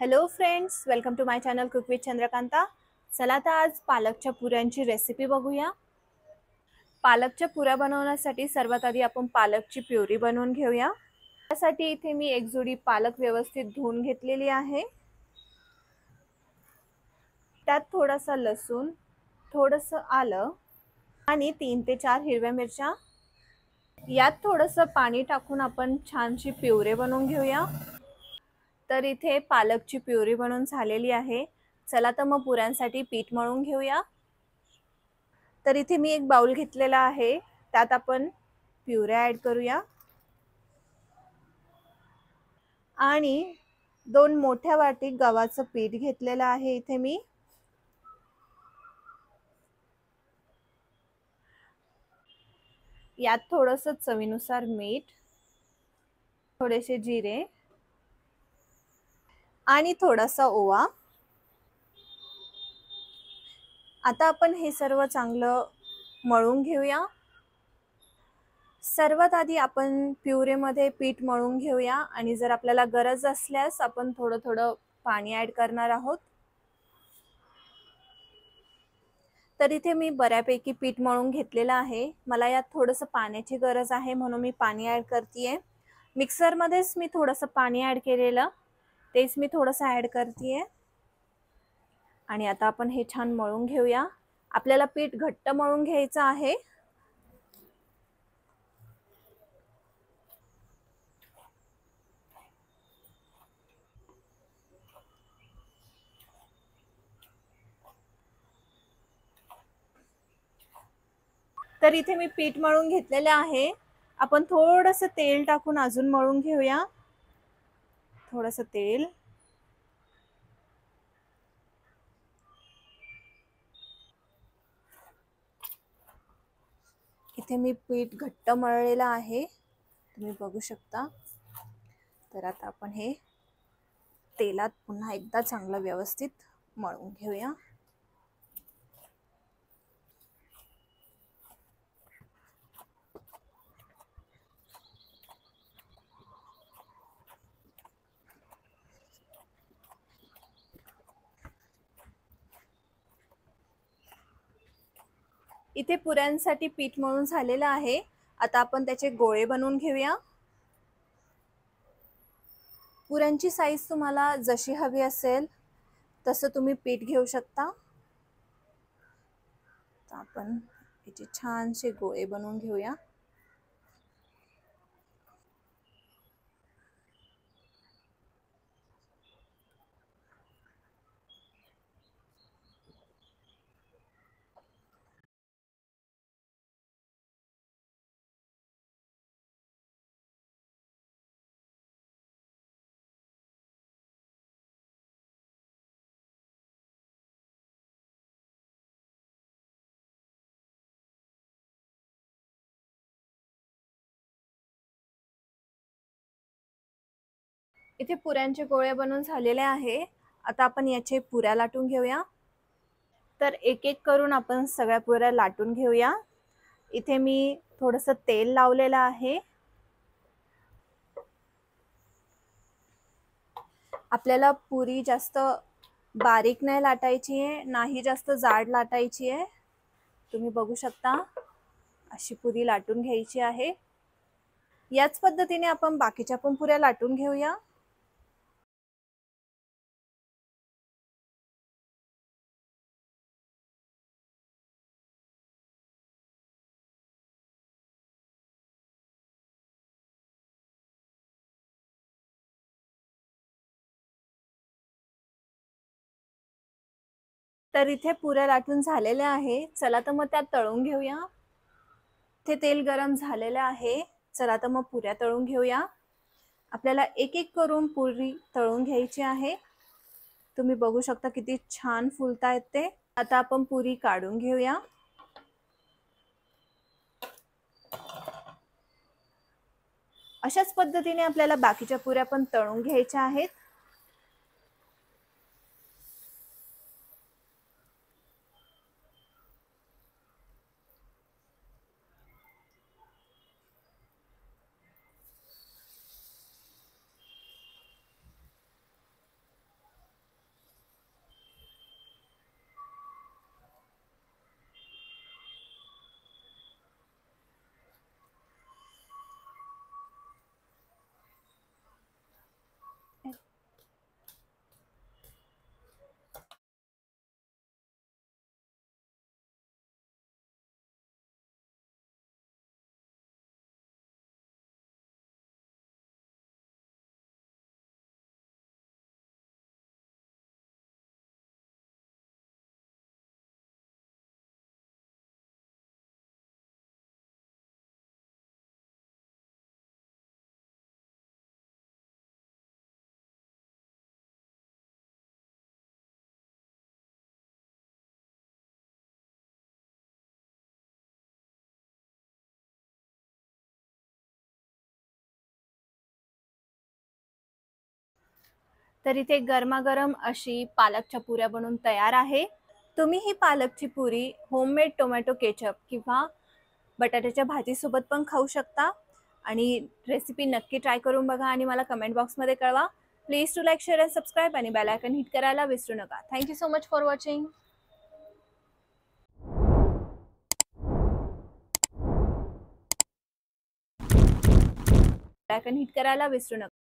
Hello friends, welcome to my channel cook with Chandrakanta. चला तर आज पालकच्या पुऱ्यांची रेसिपी बघूया. पालकच्या पुऱ्या बनवण्यासाठी सर्वात आधी आपण पालकची प्युरी बनवून घेऊया. त्यासाठी इथे मी एक जुडी पालक व्यवस्थित धुवून घेतलेली आहे. त्यात थोडासा लसूण, थोडंसं आलं आणि 3 ते 4 हिरव्या मिरच्या. यात थोडंसं पाणी टाकून आपण छानशी प्युरी बनवून घेऊया. तर इथे पालकची प्युरी बनवून झालेली आहे. चला तर मग पुऱ्यांसाठी पीठ मळून घेऊया. तर इथे मी एक बाउल घेतलेला आहे. त्यात आपण प्युऱ्या ॲड करूया आणि 2 मोठ्या वाटी गव्हाचं पीठ घेतलेलं आहे इथे मी. यात थोडंसं चवीनुसार मीठ, थोडेसे जिरे आणि थोडासा ओवा. आता आपण हे सर्व चांगलं मळून घेऊया. सर्वात आधी आपण प्युरेमध्ये पीठ मळून घेऊया आणि जर आपल्याला गरज असल्यास आपण थोडं थोडं पाणी ॲड करणार आहोत. तर इथे मी बऱ्यापैकी पीठ मळून घेतलेलं आहे. मला यात थोडंसं पाण्याची गरज आहे म्हणून मी पाणी ॲड करते आहे. मिक्सरमध्येच मी थोडंसं पाणी ॲड केलेलं, तेच मी थोडंसं ॲड करते आहे. आणि आता आपण हे छान मळून घेऊया. आपल्याला पीठ घट्ट मळून घ्यायचं आहे. तर इथे मी पीठ मळून घेतलेले आहे. आपण थोडंसं तेल टाकून अजून मळून घेऊया. थोडंसं तेल. इथे मी पीठ घट्ट मळलेलं आहे, तुम्ही बघू शकता. तर आता आपण हे तेलात पुन्हा एकदा चांगलं व्यवस्थित मळून घेऊया. इथे पुऱ्यांसाठी पीठ मळून झालेलं आहे. आता आपण त्याचे गोळे बनवून घेऊया. पुऱ्यांची साईज तुम्हाला जशी हवी असेल तसं तुम्ही पीठ घेऊ शकता. तर आपण याचे छानसे गोळे बनवून घेऊया. इथे पुऱ्यांचे गोळे बनवून झालेले आहे. आता आपण याचे पुऱ्या लाटून घेऊया. तर एक एक करून आपण सगळ्या पुऱ्या लाटून घेऊया. इथे मी थोडंसं तेल लावलेलं आहे. आपल्याला पुरी जास्त बारीक नाही लाटायची आहे, नाही जास्त जाड लाटायची आहे. तुम्ही बघू शकता, अशी पुरी लाटून घ्यायची आहे. याच पद्धतीने आपण बाकीच्या पण पुऱ्या लाटून घेऊया. तर इथे पुऱ्या लाटून झालेल्या आहे. चला तर मग त्यात तळून घेऊया. इथे तेल गरम झालेलं आहे. चला तर मग पुऱ्या तळून घेऊया. आपल्याला एक एक करून पुरी तळून घ्यायची आहे. तुम्ही बघू शकता किती छान फुलतायत ते. आता आपण पुरी काढून घेऊया. अशाच पद्धतीने आपल्याला बाकीच्या पुऱ्या पण तळून घ्यायच्या आहेत. तर इथे गरमागरम अशी पालकच्या पुऱ्या बनून तयार आहे. तुम्ही ही पालकची पुरी होममेड टोमॅटो केचप किंवा बटाट्याच्या भाजीसोबत पण खाऊ शकता. आणि रेसिपी नक्की ट्राय करून बघा आणि मला कमेंट बॉक्समध्ये कळवा. Please to like, share and subscribe आणि बेल आयकॉन हिट करायला विसरू नका. Thank you so much for watching. Bell icon hit करायला विसरू नका.